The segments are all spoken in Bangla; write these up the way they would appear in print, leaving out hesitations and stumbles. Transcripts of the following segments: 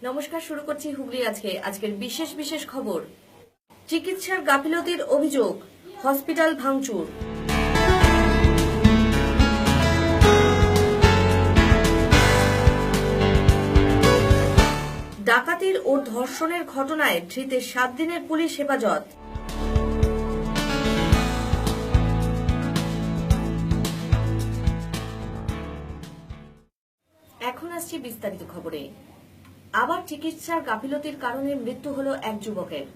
নমস্কার, শুরু করছি হুগলি আজকের বিশেষ খবর। চিকিৎসার গাফিলতির অভিযোগ, হসপিটাল ভাঙচুর। ডাকাতির ও ধর্ষণের ঘটনায় ধৃতে 7 দিনের পুলিশ হেফাজত। এখন আসছি বিস্তারিত খবরে। আবার চিকিৎসার গাফিলতির কারণে মৃত্যু হলো এক যুবকের।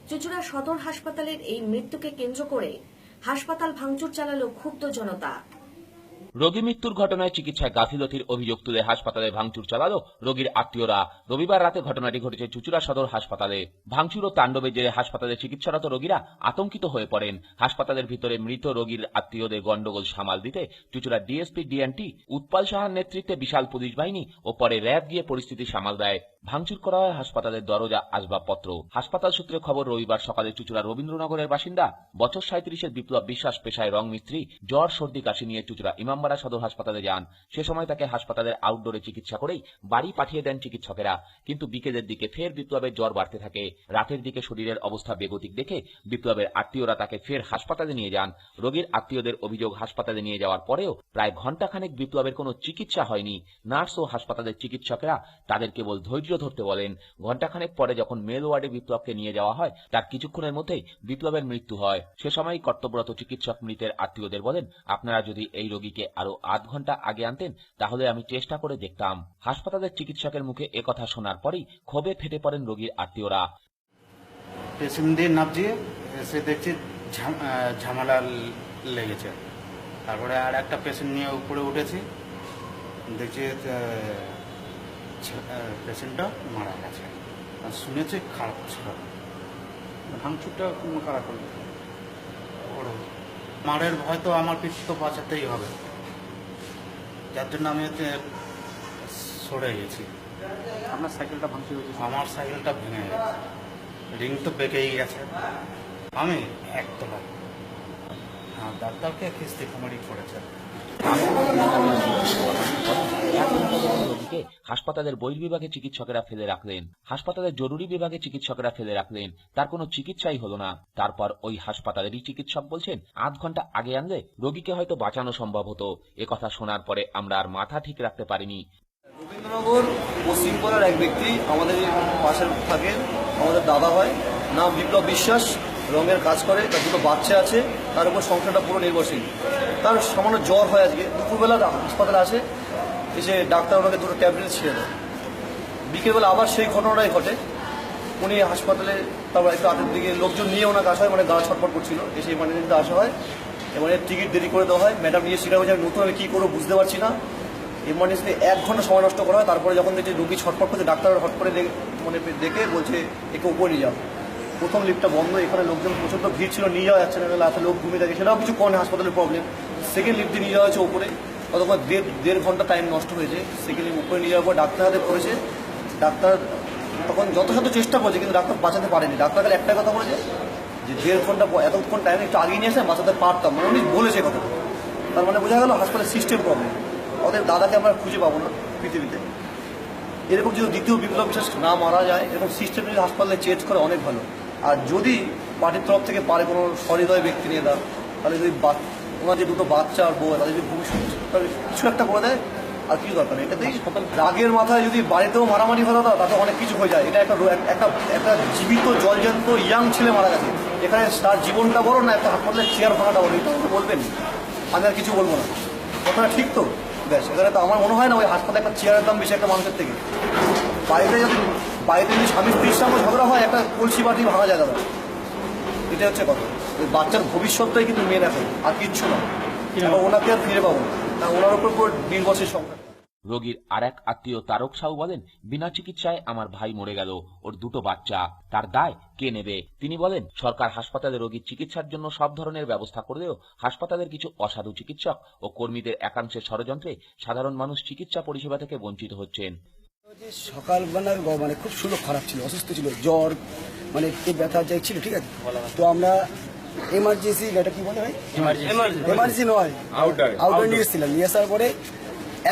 চুঁচুড়া সদর হাসপাতালের এই মৃত্যুকে কেন্দ্র করে হাসপাতাল ভাঙচুর চালালো ক্ষুব্ধ জনতা। রোগী মৃত্যুর ঘটনায় চিকিৎসায় গাফিলতির অভিযোগ তুলে হাসপাতালে ভাঙচুর চালালো রোগীর আত্মীয়রা। রবিবার রাতে ঘটনাটি ঘটেছে চুঁচুড়া সদর হাসপাতালে। ভাঙচুর ও তাণ্ডবের জেরে হাসপাতালে চিকিৎসারত রোগীরা আতঙ্কিত হয়ে পড়েন। হাসপাতালের ভিতরে মৃত রোগীর আত্মীয়দের গন্ডগোল সামাল দিতে চুঁচুড়া ডিএসপি ডিএনটি উৎপল সাহার নেতৃত্বে বিশাল পুলিশ বাহিনী ও পরে র্যাব গিয়ে পরিস্থিতি সামাল দেয়। ভাঙচুর করা হয় হাসপাতালের দরজা, আসবাবপত্র। হাসপাতাল সূত্রে খবর, রবিবার সকালে চুঁচুড়া রবীন্দ্রনগরের বাসিন্দা বছর 37-এর বিপ্লব বিশ্বাস পেশায় রং মিস্ত্রি জ্বর সর্দি কাশি নিয়ে চুঁচুড়া ইমামবাড়া সদর হাসপাতালে যান। সে সময় তাকে হাসপাতালের আউটডোরে চিকিৎসা করেই বাড়ি পাঠিয়ে দেন চিকিৎসকেরা। কিন্তু বিকেলের দিকে ফের বিপ্লবের জ্বর বাড়তে থাকে। রাতের দিকে শরীরের অবস্থা বেগতিক দেখে বিপ্লবের আত্মীয়রা তাকে ফের হাসপাতালে নিয়ে যান। রোগীর আত্মীয়দের অভিযোগ, হাসপাতালে নিয়ে যাওয়ার পরেও প্রায় ঘণ্টাখানেক বিপ্লবের কোনো চিকিৎসা হয়নি। নার্স ও হাসপাতালের চিকিৎসকেরা তাদের কেবল ধৈর্য ধরতে বলেন। ঘণ্টাখানেক পরে যখন মেল ওয়ার্ডে বিপ্লবকে নিয়ে যাওয়া হয়, তার কিছুক্ষণের মধ্যেই বিপ্লবের মৃত্যু হয়। সে সময় কর্তব্যরত চিকিৎসক মৃতের আত্মীয়দের বলেন, আপনারা যদি এই রোগীকে আরো আধ ঘন্টা আগে আনতেন তাহলে আমি চেষ্টা করে দেখতাম। হাসপাতালের চিকিৎসকের মুখে একথা শোনার পরেই ক্ষোভে ফেটে পড়েন রোগীর আত্মীয়রা। পেশেন্ট দিয়ে নাবজিয়ে এসে দেখছি ঝামেলা লেগেছে। তারপরে আর একটা পেশেন্ট নিয়ে উপরে উঠেছি, দেখছি পেশেন্টটা মারা গেছে। আর শুনেছি খারাপ ছিল। ভাঙচুরটা কারা করবে? ওর মারের ভয় তো আমার পিছু তো বাঁচাতেই হবে, যার জন্য আমি সরে গেছি। আপনার সাইকেলটা ভাঙচুর হয়েছে? আমার সাইকেলটা ভেঙে গেছে, রিং তো বেঁকেই গেছে। আমি একতলা ডাক্তারকে খিস্তি কুমারি করেছে। রোগীকে হাসপাতালের বহির্বিভাগে চিকিৎসকেরা ফেলে রাখলেন। হাসপাতালের জরুরি বিভাগে চিকিৎসকেরা ফেলে রাখলেন। তার কোনো চিকিৎসাই হলো না। তারপর ওই হাসপাতালেরই চিকিৎসক বলছেন, আধ ঘন্টা আগে আনলে রোগীকে হয়তো বাঁচানো সম্ভব হতো। একথা শোনার পরে আমরা আর মাথা ঠিক রাখতে পারিনি। রবীন্দ্রনগর পশ্চিমপাড়ার এক ব্যক্তি আমাদের পাশে থাকে, আমাদের দাদা হয়, নাম বিপ্লব বিশ্বাস, রঙের কাজ করে, তার দুটো বাচ্চা আছে, তার উপর সংসারটা পুরো নির্ভরশীল। তার সামান্য জ্বর হয়, আজকে দুপুরবেলা হাসপাতালে আসে, এসে ডাক্তার ওনাকে দুটো ট্যাবলেট ছিঁড়ে দেয়। বিকেলবেলা আবার সেই ঘটনাটাই ঘটে। উনি হাসপাতালে তারপর একটু রাতের দিকে লোকজন নিয়ে ওনাকে আসা হয়, মানে গা ছটফট করছিল, এসে ইমার্জেন্সিতে আসা হয়, এবারে টিকিট দেরি করে দেওয়া হয়। ম্যাডাম নিয়ে স্বীকার হয়েছে, নতুন আমি কী করবো বুঝতে পারছি না। ইমার্জেন্সিতে 1 ঘন্টা সময় নষ্ট করা হয়। তারপরে যখন দেখছি রোগী ছটফট করছে, ডাক্তার হট করে মানে দেখে বলছে একে উপরে নিয়ে যাও। প্রথম লিফটটা বন্ধ, এখানে লোকজন প্রচণ্ড ভিড় ছিল, নিয়ে যাওয়া যাচ্ছে না, এত লোক ঘুমিয়ে থাকে, সেটাও কিছু কম হাসপাতালের প্রবলেম। সেকেন্ড লিফটে নিয়ে যাওয়া হয়েছে উপরে, ততক্ষণ 1.5 ঘন্টা টাইম নষ্ট হয়েছে। সেকেন্ড লিফট উপরে নিয়ে যাওয়ার পর ডাক্তার হাতে পড়েছে। ডাক্তার তখন যথাসাধ্য চেষ্টা করেছে, কিন্তু ডাক্তার বাঁচাতে পারেনি। ডাক্তার কাছে একটাই কথা বলেছে যে 1.5 ঘন্টা এতক্ষণ টাইম একটু আগিয়ে নিয়ে আসে বাঁচাতে পারতাম, মানে উনি বলেছে কথা। তার মানে বোঝা গেল হাসপাতালের সিস্টেম প্রবলেম। ওদের দাদাকে আমরা খুঁজে পাবো না পৃথিবীতে। এরকম যদি দ্বিতীয় বিপ্লব বিশ্বাস না মারা যায়, এরকম সিস্টেম যদি হাসপাতালে চেঞ্জ করে অনেক ভালো। আর যদি পার্টির তরফ থেকে পারে কোনো সহৃদয় ব্যক্তি নিয়ে দেয়, তাহলে যদি ওনার যে দুটো বাচ্চা আর বউ, তাদের যদি ভবিষ্যৎ তাহলে কিছু একটা করে দেয়, আর কিছু দরকার নেই। এটাতেই রাগের মাথায় যদি বাড়িতেও মারামারি হতো তাতে অনেক কিছু হয়ে যায়। এটা একটা জীবিত জলজন্ত ইয়াং ছেলে মারা গেছে, এখানে তার জীবনটা বড় না, একটা হাসপাতালের চেয়ার ভাঙাটা বড়। এটা বলবেন, আমি আর কিছু বলবো না। কথাটা ঠিক তো? ব্যাস, এখানে তো আমার মনে হয় না ওই হাসপাতালে একটা চেয়ারের দাম বেশি একটা মানুষের থেকে। বাড়িতে যদি স্বামী স্ত্রীর সঙ্গে ঝগড়া হয়, একটা কলসি বাটি ভাঙা যায় দাদা। এটা হচ্ছে কথা। ওই বাচ্চার ভবিষ্যৎটাই কিন্তু মেন এখন, আর কিচ্ছু না। ওনাকে আর ফিরে পাবো না, ওনার উপর নির্ভরশীল সংখ্যা। রোগীর আর এক আত্মীয় তারক সাউ বলেন, বিনা চিকিৎসায় আমার ভাই মরে গেল, ওর দুটো বাচ্চা, তার দায় কে নেবে? তিনি বলেন, সরকার হাসপাতালে রোগীর চিকিৎসার জন্য সব ধরনের ব্যবস্থা করলেও হাসপাতালের কিছু অসাধু চিকিৎসক ও কর্মীদের একাংশের ষড়যন্ত্রে সাধারণ মানুষ চিকিৎসা পরিষেবা থেকে বঞ্চিত হচ্ছেন। সকালবেলার মানে খুব শরীর খারাপ ছিল, অসুস্থ ছিল, জ্বর, মানে ব্যথা যাচ্ছিল, ঠিক আছে। তো আমরা এমার্জেন্সি, এটা কি বলে ভাই, এমার্জেন্সি নয়, আউটডোর নিয়ে এসেছিলাম। নিয়ে আসার পরে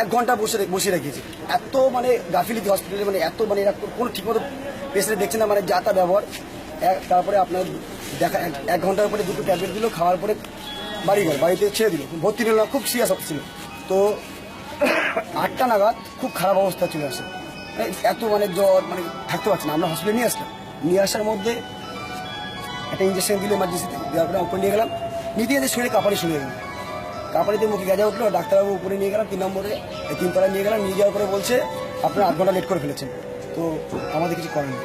1 ঘন্টা বসে রেখেছে। এত মানে গাফিলিতি হসপিটালে, মানে এত মানে এরা কোনো ঠিকমতো পেশেন্ট দেখছে না, মানে যা তা ব্যবহার। তারপরে আপনার দেখা 1 ঘন্টার পরে 2টো ট্যাবলেট দিল, খাওয়ার পরে বাড়িতে ছেড়ে দিল, ভর্তি নিল না, খুব সিরিয়াস ছিল। তো 8টা নাগাদ খুব খারাপ অবস্থা চলে আসে, এত মানে জ্বর, মানে থাকতে পারছে না। আমরা হসপিটালে নিয়ে আসার মধ্যে একটা ইঞ্জেকশন দিল এমার্জেন্সিতে, দেওয়ার পরে উপরে নিয়ে গেলাম, নিতে যেতে শরীরে কাঁপানি শুরু হয়ে গেল, কাঁপানিতে মুখে গেজা উঠলো। ডাক্তারবাবু উপরে নিয়ে গেলাম 3 নম্বরে, 3 তলায় নিয়ে গেলাম। নিয়ে যাওয়ার পরে বলছে আপনারা 8 ঘন্টা লেট করে ফেলেছেন। তো আমাদের কিছু করেন না।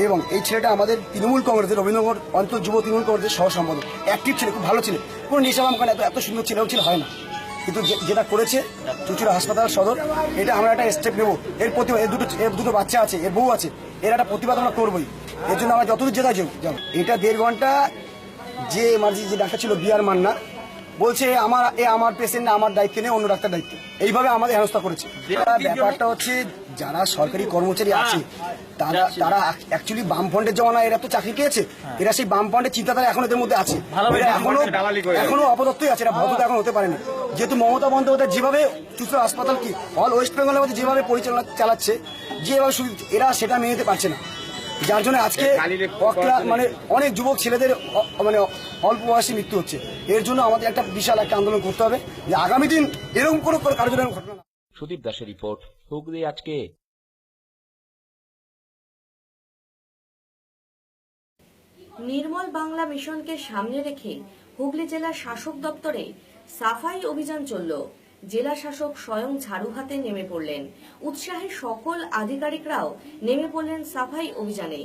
এবং এই ছেলেটা আমাদের তৃণমূল কংগ্রেসের, রবীন্দ্রনগর অঞ্চল যুব তৃণমূল কংগ্রেসের সহ সম্পাদক, অ্যাক্টিভ ছেলে, খুব ভালো ছেলে, কোনো নেশাবাম কারণে এত সুন্দর ছেলেও ছিল হয় না। কিন্তু যেটা করেছে চুচুড়া হাসপাতাল সদর, এটা আমরা একটা স্টেপ নেবো। এর প্রতিবাদ, এর দুটো বাচ্চা আছে, এর বউ আছে, এর একটা প্রতিবাদ আমরা করবোই। এর জন্য আমরা যতদূর যেটা যাবো। এটা 1.5 ঘন্টা যে এমার্জেন্সি যে ডাক্তার ছিল বিআর মান্না, বলছে আমার পেশেন্ট না, আমার দায়িত্ব নেই, অন্য ডাক্তার দায়িত্ব, এইভাবে আমাদের হেনস্থা করেছে। ব্যাপারটা হচ্ছে যারা সরকারি কর্মচারী আছে তারা অ্যাকচুয়ালি বামফ্রন্টের জমানা এরা তো চাকরি পেয়েছে, এরা সেই বামফ্রন্টের চিন্তাধারা এখন এদের মধ্যে আছে, এখনো অপদত্তই আছে, এরা ভদ্রতা এখন হতে পারেনি। যেহেতু মমতা বন্দ্যোপাধ্যায় যেভাবে চুচুড়া হাসপাতাল কি অল ওয়েস্ট বেঙ্গলের মধ্যে যেভাবে পরিচালনা চালাচ্ছে, যেভাবে এরা সেটা মেনে নিতে পারছে না, যার জন্য আজকে মানে অনেক যুবক ছেলেদের মানে অল্প বয়সে মৃত্যু হচ্ছে। এর জন্য আমাদের একটা বিশাল একটা আন্দোলন করতে হবে, যে আগামী দিন এরকম কোনো কার্যক্রম ঘটনা না। সুদীপ দাসের রিপোর্ট, হুগলি আজকে। নির্মল বাংলা মিশনকে সামনে রেখে হুগলি জেলা শাসক দপ্তরে সাফাই অভিযান চলল। জেলা শাসক স্বয়ং ঝাড়ু হাতে নেমে পড়লেন। উৎসাহে সকল আধিকারিকরাও নেমে পড়লেন সাফাই অভিযানে।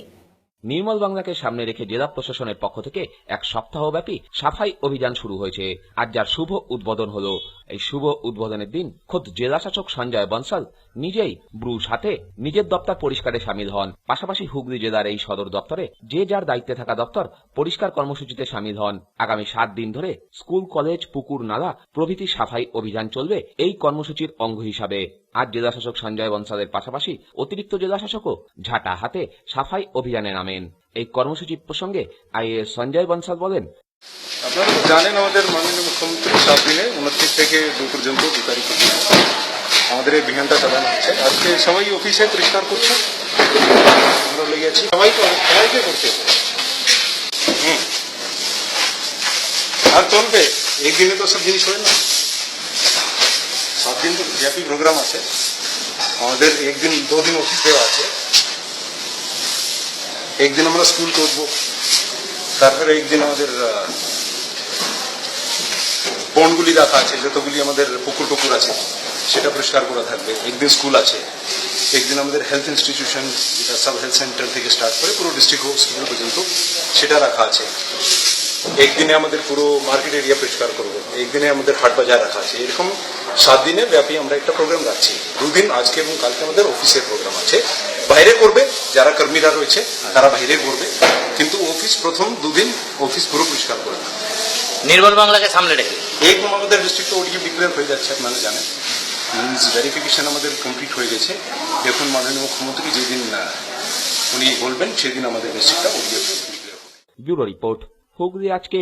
নির্মল বাংলাকে সামনে রেখে জেলা প্রশাসনের পক্ষ থেকে 1 সপ্তাহব্যাপী সাফাই অভিযান শুরু হয়েছে। আজ যার শুভ উদ্বোধন হলো। এই শুভ উদ্বোধনের দিন খোদ জেলা শাসক সঞ্জয় বনসাল নিজেই ব্রুশ হাতে নিজের দপ্তর পরিষ্কারে সামিল হন। পাশাপাশি হুগলি জেলার এই সদর দপ্তরে যে যার দায়িত্বে থাকা দপ্তর পরিষ্কার কর্মসূচিতে সামিল হন। আগামী 7 দিন ধরে স্কুল, কলেজ, পুকুর, নালা প্রভৃতি সাফাই অভিযান চলবে এই কর্মসূচির অঙ্গ হিসাবে। আজ জেলা শাসক সঞ্জয় বনসালের পাশাপাশি অতিরিক্ত জেলা শাসকও ঝাঁটা হাতে সাফাই অভিযানে নামেন। এই কর্মসূচি প্রসঙ্গে আইএএস সঞ্জয় বনসাল বলেন, আপনারা তো জানেন আমাদের মাননীয় মুখ্যমন্ত্রী 7 দিনে 29 থেকে 2 পর্যন্ত 2 তারিখ পর্যন্ত আমাদের এই অভিযানটা চালানো হচ্ছে। আজকে সবাই অফিসে পরিষ্কার করছে, আমরা লেগে আছি, সবাইকে করতে হবে। আর চলবে, একদিনে তো সব জিনিস হয় না, 7 দিন তো ব্যাপী প্রোগ্রাম আছে আমাদের। 1 দিন 2 দিন অফিস দেওয়া আছে, একদিন আমরা স্কুল করবো, তারপরে একদিন আমাদের পন্ডগুলি রাখা আছে, যতগুলি আমাদের পুকুর টুকুর আছে সেটা পরিষ্কার করা থাকবে। একদিন স্কুল আছে, একদিন আমাদের হেলথ ইনস্টিটিউশন, যেটা সাব হেলথ সেন্টার থেকে স্টার্ট করে পুরো ডিস্ট্রিক্ট হসপিটাল পর্যন্ত সেটা রাখা আছে। একদিনে আমাদের পুরো মার্কেট এরিয়া পরিষ্কার করবো, একদিনে আমাদের হাট বাজার রাখা আছে। এরকম 7 দিনের ব্যাপী আমরা একটা প্রোগ্রাম রাখছি। 2 দিন আজকে এবং কালকে আমাদের অফিসের প্রোগ্রাম আছে। বাইরে করবে যারা কর্মীরা রয়েছে তারা বাইরে করবে, কিন্তু অফিস প্রথম 2 দিন অফিস পুরো পরিষ্কার করে না। নির্মল বাংলাকে সামনে রেখে একদম আমাদের ডিস্ট্রিক্ট ওডিএফ ডিক্লেয়ার হয়ে যাচ্ছে, আপনারা জানেন। মিনস ভেরিফিকেশন আমাদের কমপ্লিট হয়ে গেছে। এখন মাননীয় মুখ্যমন্ত্রী যেদিন উনি বলবেন সেদিন আমাদের ডিস্ট্রিক্টটা ওডিএফ ডিক্লেয়ার হবে। ব্যুরো রিপোর্ট, হুগলি আজকে।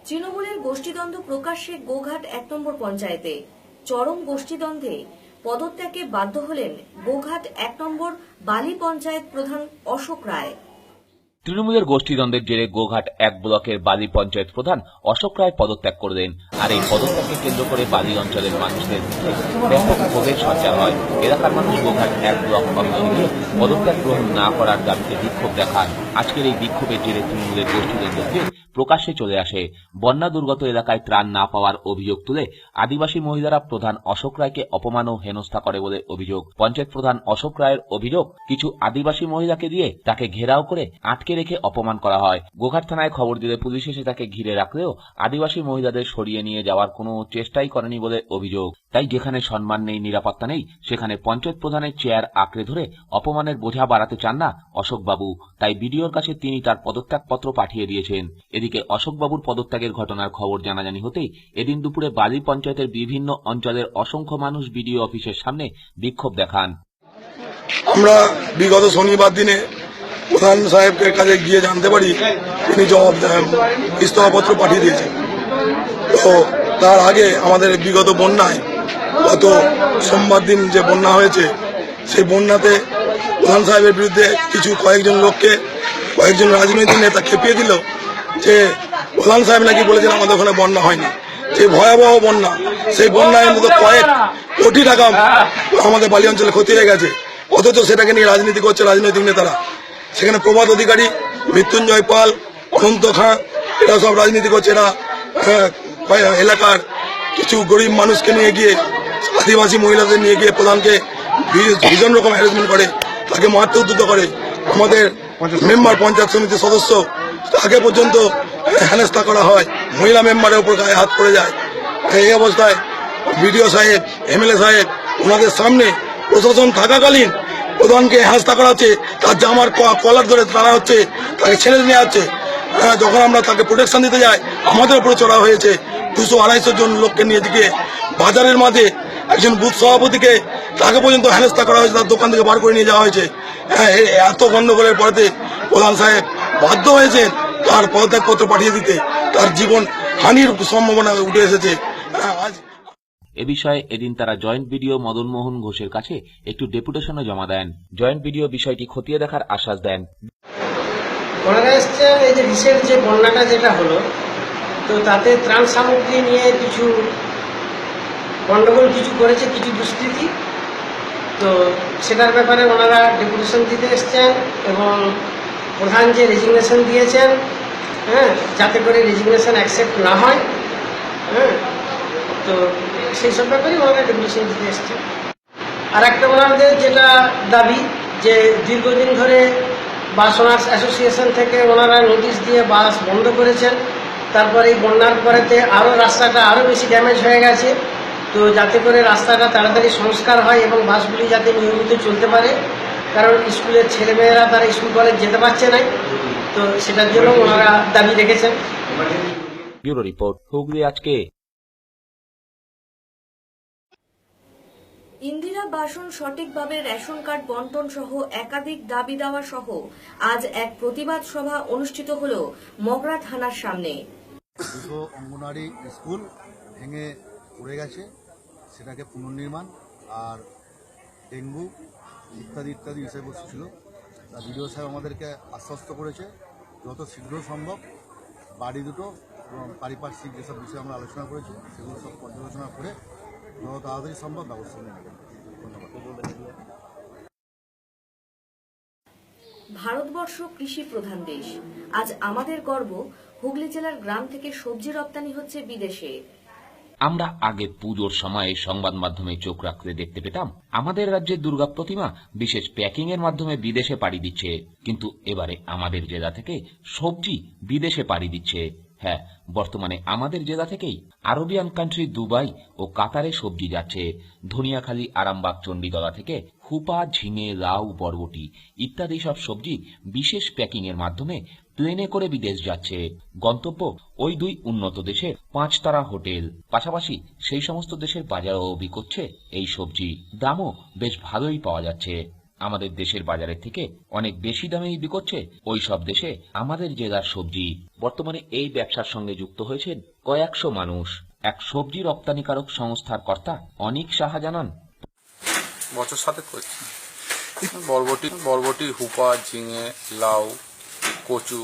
তৃণমূলের গোষ্ঠীদ্বন্দ্ব প্রকাশ্যে গোঘাট 1 নম্বর পঞ্চায়েতে। চরম গোষ্ঠীদ্বন্দ্বে পদত্যাগে বাধ্য হলেন গোঘাট 1 নম্বর বালি পঞ্চায়েত প্রধান অশোক রায়। তৃণমূলের গোষ্ঠীদ্বন্দ্বের জেরে গোঘাট 1 ব্লকের বালি পঞ্চায়েত প্রধান অশোক রায় পদত্যাগ করলেন। আর এই পদত্যাগকে কেন্দ্র করে বালি অঞ্চলের মানুষদের মধ্যে ব্যাপক ক্ষোভের সঞ্চার হয়। এলাকার মানুষ গোঘাট 1 ব্লক অফিসে গিয়ে পদত্যাগ গ্রহণ না করার দাবিতে বিক্ষোভ দেখান। আজকের এই বিক্ষোভের জেরে তৃণমূলের গোষ্ঠীদ্বন্দ্বকে প্রকাশ্যে চলে আসে। বন্যা দুর্গত এলাকায় ত্রাণ না পাওয়ার অভিযোগ তুলে আদিবাসী মহিলারা প্রধান অশোক রায়কে অপমান ও হেনস্থা করে বলে অভিযোগ। পঞ্চায়েত প্রধান অশোক রায়ের অভিযোগ, কিছু আদিবাসী মহিলাকে দিয়ে তাকে ঘেরাও করে আটকে রেখে অপমান করা হয়। গোঘাট থানায় খবর দিলে পুলিশ এসে তাকে ঘিরে রাখলেও আদিবাসী মহিলাদের সরিয়ে নিয়ে যাওয়ার কোনো চেষ্টাই করেনি বলে অভিযোগ। তাই যেখানে সম্মান নেই, নিরাপত্তা নেই, সেখানে পঞ্চায়েত প্রধানের চেয়ার আঁকড়ে ধরে অপমানের বোঝা বাড়াতে চান না অশোকবাবু। তাই বিডিওর কাছে তিনি তার পদত্যাগপত্র পাঠিয়ে দিয়েছেন। এদিকে অশোকবাবুর পদত্যাগের ঘটনার খবর জানাজানি হতেই এদিন দুপুরে বালি পঞ্চায়েতের বিভিন্ন অঞ্চলের অসংখ্য মানুষ বিডিও অফিসের সামনে বিক্ষোভ দেখান। আমরা বিগত শনিবার দিনে প্রধান সাহেবের কাছে গিয়ে জানতে পারি তিনি জবাব ইস্তফাপত্র পাঠিয়ে দিয়েছেন। তো তার আগে আমাদের বিগত বন্যায় গত সোমবার দিন যে বন্যা হয়েছে সেই বন্যাতে প্রধান সাহেবের বিরুদ্ধে কয়েকজন লোককে কয়েকজন রাজনৈতিক নেতা খেপিয়ে দিল যে প্রধান সাহেব নাকি বলেছেন আমাদের ওখানে বন্যা হয়নি। যে ভয়াবহ বন্যা, সেই বন্যায় অন্তত কয়েক কোটি টাকা আমাদের বালি অঞ্চলে ক্ষতি হয়ে গেছে, অথচ সেটাকে নিয়ে রাজনীতি করছে রাজনৈতিক নেতারা। সেখানে প্রভাত অধিকারী, মৃত্যুঞ্জয় পাল, অনন্ত খাঁ এরা সব রাজনীতি করছে। এরা এলাকার কিছু গরিব মানুষকে নিয়ে গিয়ে, আদিবাসী মহিলাদের নিয়ে গিয়ে প্রধানকে ভীষণ রকম হ্যারাসমেন্ট করে, তাকে মারতে উদ্যত করে। আমাদের মেম্বার, পঞ্চায়েত সমিতির সদস্য তাকে পর্যন্ত হেনস্থা করা হয়, মহিলা মেম্বারের উপর গায়ে হাত পড়ে যায়। এই অবস্থায় বিডিও সাহেব, এমএলএ সাহেব ওনাদের সামনে প্রশাসন থাকাকালীন প্রধানকে হেনস্থা করা হচ্ছে, তার জামার কলার ধরে টানা হচ্ছে, তাকে ছেড়ে নেওয়া হচ্ছে। যখন আমরা তাকে প্রোটেকশন দিতে যাই আমাদের উপরে চড়া হয়েছে। 200-250 জন লোককে নিয়ে দিকে বাজারের মাঝে একজন বুথ সভাপতিকে তাকে পর্যন্ত হেনস্থা করা হয়েছে, তার দোকান থেকে বার করে নিয়ে যাওয়া হয়েছে। এত গন্ডগোলের পরেতে প্রধান সাহেব বাধ্য হয়েছেন তার পদত্যাগপত্র পাঠিয়ে দিতে। তার জীবন হানির সম্ভাবনা উঠে এসেছে। আজ এ বিষয়ে এদিন তারা জয়েন্ট বিডিও মদন মোহন ঘোষের কাছে একটু ডেপুটেশনও জমা দেন। জয়েন্ট বিডিও বিষয়টি খতিয়ে দেখার আশ্বাস দেন। বলা এসছে এই যে রিসেন্ট যে বন্যাটা যেটা হলো, তো তাতে ত্রাণ সামগ্রী নিয়ে কিছু গন্ডগোল কিছু করেছে কিছু দুষ্কৃতী। তো সেটার ব্যাপারে ওনারা ডেপুটেশন দিতে এসছেন এবং প্রধান যে রেজিগনেশন দিয়েছেন, যাতে করে রেজিগনেশন অ্যাকসেপ্ট না হয়, তো সেই সব ব্যাপারে ওনারা ডেপুটেশন দিতে এসছেন। আর একটা ওনাদের যেটা দাবি যে দীর্ঘদিন ধরে বাস ওনার্স অ্যাসোসিয়েশন থেকে ওনারা নোটিশ দিয়ে বাস বন্ধ করেছেন, তারপরে এই বন্যার পরেতে আরও রাস্তাটা আরও বেশি ড্যামেজ হয়ে গেছে। তো যাতে করে রাস্তাটা তাড়াতাড়ি সংস্কার হয় এবং বাসগুলি যাতে নিয়মিত চলতে পারে, কারণ স্কুলের ছেলেমেয়েরা তারা স্কুল কলেজ যেতে পারছে না, তো সেটার জন্য ওনারা দাবি রেখেছেন। ব্যুরো রিপোর্ট, হুগলি আজকে। ইন্দিরা বাসন সঠিকভাবে রেশন কার্ড বন্টন সহ একাধিক দাবি দেওয়া সহ আজ এক প্রতিবাদ সভা অনুষ্ঠিত হল মগরা থানার সামনে। দুটো অঙ্গনওয়াড়ি স্কুল ভেঙে পড়ে গেছে, সেটাকে পুনর্নির্মাণ আর ডেঙ্গু ইত্যাদি ইত্যাদি বিষয়বস্তু ছিল। বিডিও সাহেব আমাদেরকে আশ্বস্ত করেছে যত শীঘ্র সম্ভব বাড়ি দুটো এবং পারিপার্শ্বিক যেসব বিষয়ে আমরা আলোচনা করেছি সেগুলো সব পর্যালোচনা করে যত তাড়াতাড়ি সম্ভব ব্যবস্থা নেবেন। ধন্যবাদ। ভারতবর্ষ কৃষি প্রধান দেশ। আজ আমাদের গর্ব, হুগলি জেলার গ্রাম থেকে সবজি রপ্তানি হচ্ছে বিদেশে। আমরা আগে পুজোর সময় সংবাদ মাধ্যমে চোখ রাখতে দেখতে পেতাম আমাদের রাজ্যের দুর্গা প্রতিমা বিশেষ প্যাকিং এর মাধ্যমে বিদেশে পাড়ি দিচ্ছে, কিন্তু এবারে আমাদের জেলা থেকে সবজি বিদেশে পাড়ি দিচ্ছে। হ্যাঁ, বর্তমানে আমাদের জেলা থেকেই আরবিয়ান কান্ট্রি দুবাই ও কাতারে সবজি যাচ্ছে। ধনিয়াখালী, আরামবাগ, চণ্ডীতলা থেকে হুপা, ঝিঙে, লাউ, বরবটি ইত্যাদি সব সবজি বিশেষ প্যাকিং এর মাধ্যমে প্লেনে করে বিদেশ যাচ্ছে। গন্তব্য ওই দুই উন্নত দেশের 5 তারা হোটেল। পাশাপাশি সেই সমস্ত দেশের বাজারেও বিকোচ্ছে এই সবজি। দামও বেশ ভালোই পাওয়া যাচ্ছে। আমাদের দেশের বাজারের থেকে অনেক বেশি দামেই বিকোচ্ছে ওই সব দেশে আমাদের জেলার সবজি। বর্তমানে এই ব্যবসার সঙ্গে যুক্ত হয়েছেন কয়েকশো মানুষ। এক সবজি রপ্তানিকারক সংস্থার কর্তা অনিক সাহা জানান, বছর সাথে করছি বরবটি, হুপা, ঝিঙে, লাউ, কচু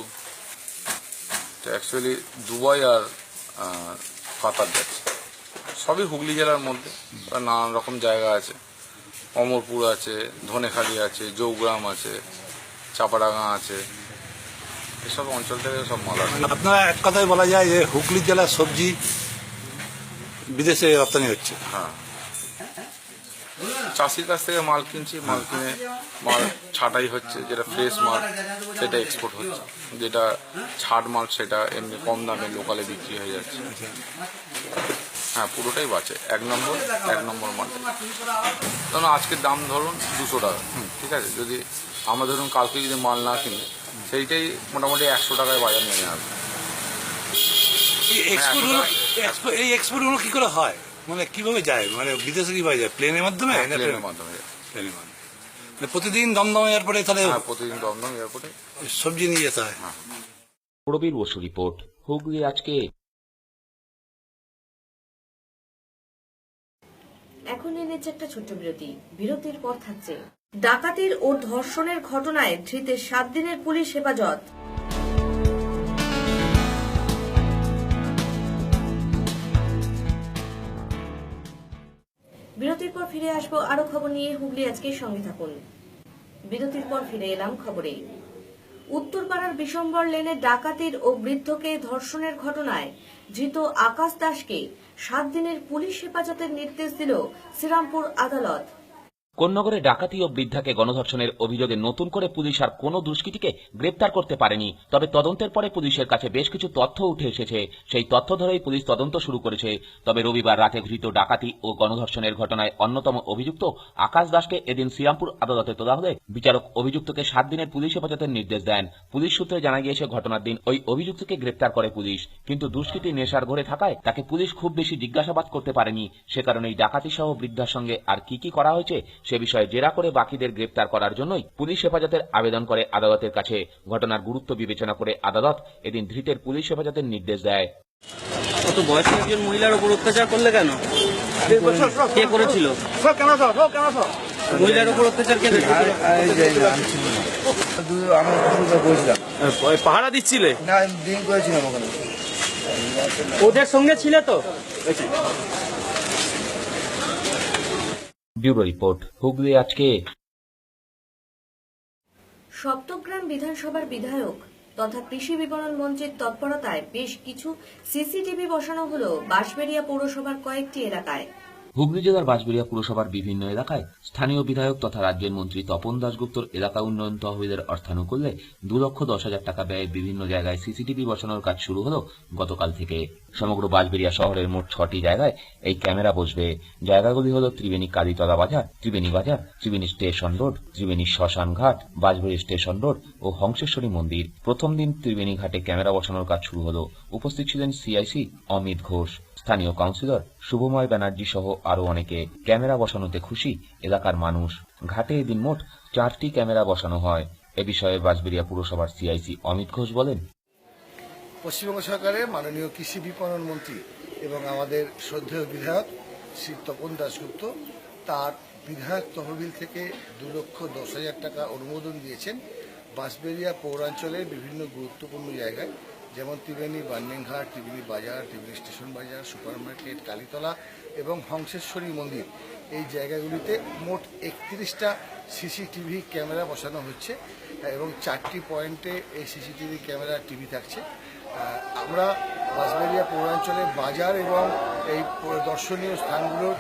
অ্যাকচুয়ালি দুবাই আর কাতার যাচ্ছে। সবই হুগলি জেলার মধ্যে, নানান রকম জায়গা আছে। অমরপুর আছে, ধনেখালি আছে, জৌগ্রাম আছে, চাপাডাঙ্গা আছে, এসব অঞ্চল থেকে সব মাল আছে। আপনারা এক কথায় বলা যায় যে হুগলি জেলার সবজি বিদেশে রপ্তানি হচ্ছে। হ্যাঁ, চাষির কাছ থেকে মাল কিনছি, মাল কিনে মাল ছাঁটাই হচ্ছে, যেটা ফ্রেশ মাল সেটা এক্সপোর্ট হচ্ছে, যেটা ছাট মাল সেটা এমনি কম দামে লোকালে বিক্রি হয়ে যাচ্ছে। হ্যাঁ, পুরোটাই বাঁচে। এক নম্বর মালটা ধরুন আজকের দাম ধরুন 200 টাকা, ঠিক আছে। যদি আমরা ধরুন কালকে যদি মাল না কিনি, সেইটাই মোটামুটি 100 টাকায় বাজার নিয়ে আসবে। এই এক্সপোর্ট গুলো কি করে হয়, মানে কিভাবে যায়, মানে বিদেশে কিভাবে যায়? প্লেনের মাধ্যমে? প্লেনের মাধ্যমে। প্রতিদিন দমদম এয়ারপোর্টে তাহলে প্রতিদিন দমদম এয়ারপোর্টে সবজি নিয়ে যেতে হয়। প্রবীর বসু রিপোর্ট, হুগলি আজকে। এখন নিয়ে নিচ্ছে একটা ছোট্ট বিরতি। বিরতির পর থাকছে ডাকাতির ও ধর্ষণের ঘটনায় ধৃতের 7 দিনের পুলিশ হেফাজত। বিরতির পর ফিরে আসবো আরো খবর নিয়ে। হুগলি আজকের সঙ্গে থাকুন। বিরতির পর ফিরে এলাম খবরে। উত্তরপাড়ার বিশম্বর লেনে ডাকাতির ও বৃদ্ধকে ধর্ষণের ঘটনায় ধৃত আকাশ দাসকে 7 দিনের পুলিশ হেফাজতের নির্দেশ দিল শ্রীরামপুর আদালত। কোন্নগরে ডাকাতি ও বৃদ্ধাকে গণধর্ষণের অভিযোগে নতুন করে পুলিশ আর কোনো দুষ্কৃতীকে গ্রেপ্তার করতে পারেনি। তবে তদন্তের পরে পুলিশের কাছে বেশ কিছু তথ্য উঠে এসেছে। সেই তথ্য ধরেই পুলিশ তদন্ত শুরু করেছে। তবে রবিবার রাতে ধৃত ডাকাতি ও গণধর্ষণের ঘটনায় অন্যতম অভিযুক্ত আকাশ দাসকে এদিন শ্রীরামপুর আদালতে তোলা হলে বিচারক অভিযুক্তকে 7 দিনের পুলিশ হেফাজতের নির্দেশ দেন। পুলিশ সূত্রে জানা গিয়েছে, ঘটনার দিন ওই অভিযুক্তকে গ্রেপ্তার করে পুলিশ, কিন্তু দুষ্কৃতী নেশার ঘরে থাকায় তাকে পুলিশ খুব বেশি জিজ্ঞাসাবাদ করতে পারেনি। সে কারণেই ডাকাতি সহ বৃদ্ধার সঙ্গে আর কি করা হয়েছে সে বিষয়ে জেরা করে বাকিদের গ্রেপ্তার করার জন্যই পুলিশ হেফাজতের আবেদন করে আদালতের কাছে। ঘটনার গুরুত্ব বিবেচনা করে আদালত এদিন ধৃতের পুলিশ হেফাজতের নির্দেশ দেয়। কত বয়স্ক একজন মহিলার উপর অত্যাচার করলে কেন? কে করেছিল? মহিলার উপর অত্যাচার কে করেছিল? পাহারা দিচ্ছিলে? না, দিন করেছিলাম ওখানে। ওদের সঙ্গে ছিলে তো? ব্যুরো রিপোর্ট, হুগলি আজকে। সপ্তগ্রাম বিধানসভার বিধায়ক তথা কৃষি বিপণন মন্ত্রীর তৎপরতায় বেশ কিছু সিসিটিভি বসানো হলো বাঁশবেড়িয়া পৌরসভার কয়েকটি এলাকায়। হুগলি জেলার বাঁশবেড়িয়া পুরসভার বিভিন্ন এলাকায় স্থানীয় বিধায়ক তথা রাজ্যের মন্ত্রী তপন দাশগুপ্তর এলাকা উন্নয়ন তহবিলের অর্থানুকূল্যে 2,10,000 টাকা ব্যয়ে বিভিন্ন জায়গায় সিসিটিভি বসানোর কাজ শুরু হলো গতকাল থেকে। সমগ্র বাঁশবেড়িয়া শহরের মোট 6টি জায়গায় এই ক্যামেরা বসবে। জায়গাগুলি হলো ত্রিবেণী কালীতলা বাজার, ত্রিবেণী স্টেশন রোড, ত্রিবেণী শ্মশান ঘাট, বাঁশবেড়ি স্টেশন রোড ও হংসেশ্বরী মন্দির। প্রথম দিন ত্রিবেণী ঘাটে ক্যামেরা বসানোর কাজ শুরু হলো। উপস্থিত ছিলেন সিআইসি অমিত ঘোষ, স্থানীয় কাউন্সিলর শুভময় ব্যানার্জি সহ আরো অনেকে। ক্যামেরা বসানোতে খুশি এলাকার মানুষ। ঘাটে এদিন মোট 4টি ক্যামেরা বসানো হয়। এ বিষয়ে বাঁশবেড়িয়া পুরসভার সিআইসি অমিত ঘোষ বলেন, পশ্চিমবঙ্গ সরকারের মাননীয় কৃষি বিপণন মন্ত্রী এবং আমাদের শ্রদ্ধেয় বিধায়ক শ্রী তপন দাশগুপ্ত তার বিধায়ক তহবিল থেকে 2,10,000 টাকা অনুমোদন দিয়েছেন বাঁশবেড়িয়া পৌরাঞ্চলের বিভিন্ন গুরুত্বপূর্ণ জায়গায়, যেমন ত্রিবেণী বান্নিংঘাট, ত্রিবেণী বাজার, ত্রিবেণী স্টেশন বাজার, সুপার মার্কেট, কালীতলা এবং হংসেশ্বরী মন্দির। এই জায়গাগুলিতে মোট 31টা সিসিটিভি ক্যামেরা বসানো হচ্ছে এবং 4টি পয়েন্টে এই সিসিটিভি ক্যামেরা টিভি থাকছে। আমরা বাঁশবেড়িয়া পৌরাঞ্চলে বাজার এবং এই দর্শনীয় স্থানগুলোর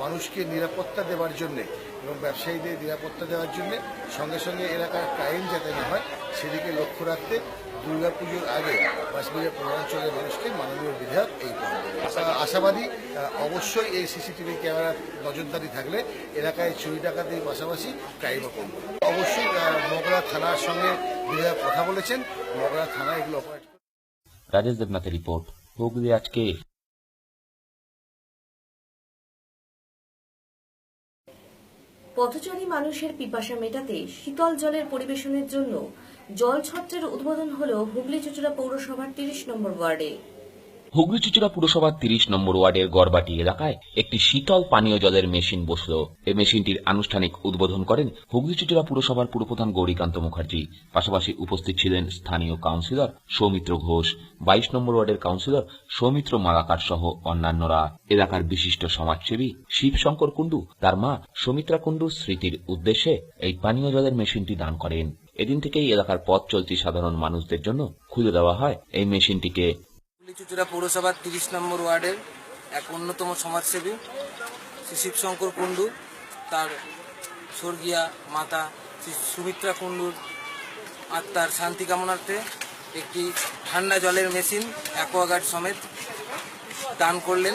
মানুষকে নিরাপত্তা দেওয়ার জন্যে এবং ব্যবসায়ীদের নিরাপত্তা দেওয়ার জন্যে সঙ্গে সঙ্গে এলাকার ক্রাইম যাতে না হয় সেদিকে লক্ষ্য রাখতে দুর্গাপুজোর আগে বাঁশবেড়িয়া পৌরাঞ্চলের মানুষকে মাননীয় বিধায়ক এই আশাবাদী অবশ্যই এই সিসিটিভি ক্যামেরার নজরদারি থাকলে এলাকায় চুরি ডাকাতির পাশাপাশি ক্রাইমও কমবে। অবশ্যই মগরা থানার সঙ্গে বিধায়ক কথা বলেছেন, মগরা থানা এগুলো অপারেট। রাজেশ দেবনাথের রিপোর্ট, হুগলি আজকে। পথচারী মানুষের পিপাসা মেটাতে শীতল জলের পরিবেশনের জন্য জল ছত্রের উদ্বোধন হল হুগলি চুঁচুড়া পৌরসভার 30 নম্বর ওয়ার্ডে। হুগলি চুঁচুড়া পুরসভার 30 নম্বর ওয়ার্ডের গড়বাটি এলাকায় একটি শীতল পানীয় জলের মেশিন বসল। এই মেশিনটির আনুষ্ঠানিক উদ্বোধন করেন হুগলি চুঁচুড়া পুরসভার পুরপ্রধান গৌরীকান্ত মুখার্জি। পাশাপাশি উপস্থিত ছিলেন স্থানীয় কাউন্সিলর সৌমিত্র ঘোষ, 22 নম্বর ওয়ার্ডের কাউন্সিলর সৌমিত্র মালাকার সহ অন্যান্যরা। এলাকার বিশিষ্ট সমাজসেবী শিবশঙ্কর কুণ্ডু তার মা সৌমিত্রা কুণ্ডুর স্মৃতির উদ্দেশ্যে এই পানীয় জলের মেশিনটি দান করেন। এদিন থেকেই এলাকার পথ চলতি সাধারণ মানুষদের জন্য খুলে দেওয়া হয় এই মেশিনটিকে। চুঁচুড়া পৌরসভার 30 নম্বর ওয়ার্ডের এক অন্যতম সমাজসেবী শ্রী শিবশঙ্কর কুণ্ডু তার স্বর্গীয়া মাতা শ্রী সুমিত্রা কুণ্ডুর আত্মার শান্তি কামনার্থে একটি ঠান্ডা জলের মেশিন অ্যাকোয়াগার্ড সমেত দান করলেন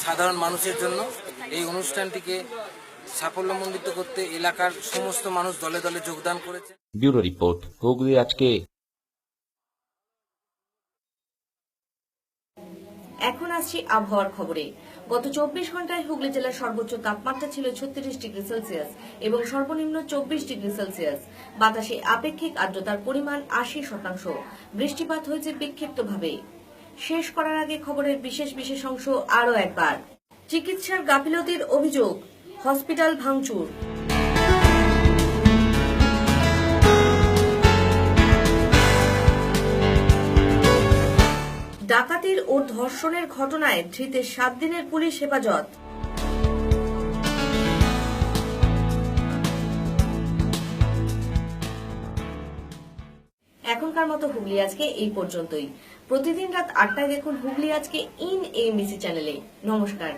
সাধারণ মানুষের জন্য। এই অনুষ্ঠানটিকে সাফল্যমণ্ডিত করতে এলাকার সমস্ত মানুষ দলে দলে যোগদান করেছে। ব্যুরো রিপোর্ট, হুগলি আজকে। এখন আসছি আবহাওয়ার খবরে। গত 24 ঘন্টায় হুগলি জেলার সর্বোচ্চ তাপমাত্রা ছিল 36 ডিগ্রি সেলসিয়াস এবং সর্বনিম্ন 24 ডিগ্রি সেলসিয়াস। বাতাসে আপেক্ষিক আর্দ্রতার পরিমাণ 80%। বৃষ্টিপাত হয়েছে বিক্ষিপ্তভাবে। শেষ করার আগে খবরের বিশেষ অংশ আরও একবার। চিকিৎসার গাফিলতির অভিযোগ, হসপিটাল ভাঙচুর। ডাকাতির ও ধর্ষণের ঘটনায় ধৃতের 7 দিনের পুলিশ হেফাজত। এখনকার মতো হুগলি আজকে এই পর্যন্তই। প্রতিদিন রাত 8টায় দেখুন হুগলি আজকে ইন এএমবিসি চ্যানেলে। নমস্কার।